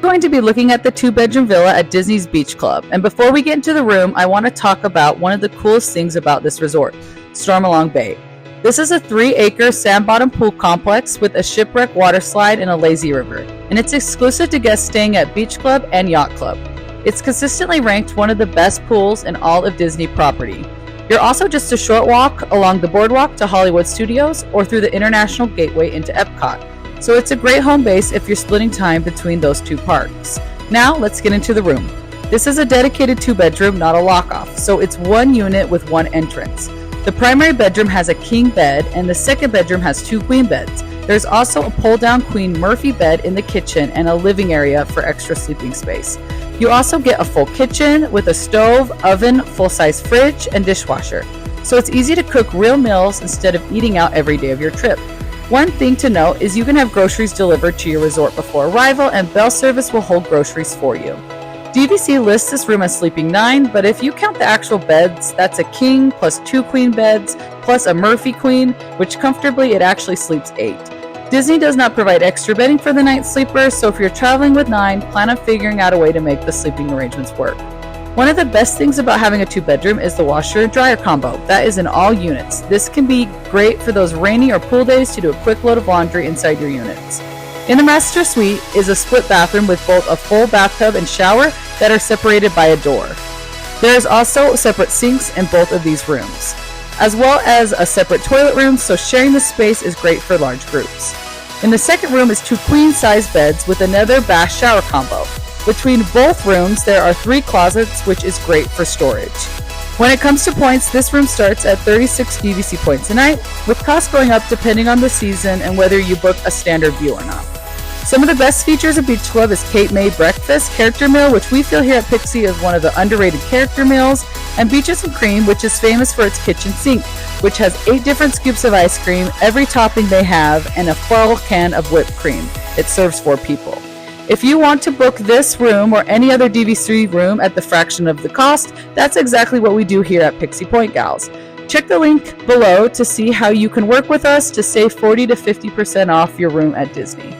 We're going to be looking at the 2-bedroom villa at Disney's Beach Club. And before we get into the room, I want to talk about one of the coolest things about this resort, Stormalong Bay. This is a 3-acre sand-bottom pool complex with a shipwreck water slide and a lazy river. And it's exclusive to guests staying at Beach Club and Yacht Club. It's consistently ranked one of the best pools in all of Disney property. You're also just a short walk along the boardwalk to Hollywood Studios or through the International Gateway into Epcot. So it's a great home base if you're splitting time between those two parks. Now let's get into the room. This is a dedicated 2-bedroom, not a lock-off, so it's one unit with one entrance. The primary bedroom has a king bed and the second bedroom has 2 queen beds. There's also a pull-down Queen Murphy bed in the kitchen and a living area for extra sleeping space. You also get a full kitchen with a stove, oven, full-size fridge, and dishwasher. So it's easy to cook real meals instead of eating out every day of your trip. One thing to note is you can have groceries delivered to your resort before arrival, and Bell Service will hold groceries for you. DVC lists this room as sleeping 9, but if you count the actual beds, that's a king plus 2 queen beds plus a Murphy queen, which comfortably it actually sleeps 8. Disney does not provide extra bedding for the night sleeper, so if you're traveling with 9, plan on figuring out a way to make the sleeping arrangements work. One of the best things about having a 2-bedroom is the washer and dryer combo. That is in all units. This can be great for those rainy or pool days to do a quick load of laundry inside your units. In the master suite is a split bathroom with both a full bathtub and shower that are separated by a door. There is also separate sinks in both of these rooms, as well as a separate toilet room, so sharing the space is great for large groups. In the second room is 2 queen-size beds with another bath shower combo. Between both rooms, there are 3 closets, which is great for storage. When it comes to points, this room starts at 36 DVC points a night, with costs going up depending on the season and whether you book a standard view or not. Some of the best features of Beach Club is Kate May Breakfast Character Meal, which we feel here at Pixie is one of the underrated character meals, and Beaches and Cream, which is famous for its kitchen sink, which has 8 different scoops of ice cream, every topping they have, and a full can of whipped cream. It serves 4 people. If you want to book this room or any other DVC room at the fraction of the cost, that's exactly what we do here at Pixie Point Gals. Check the link below to see how you can work with us to save 40 to 50% off your room at Disney.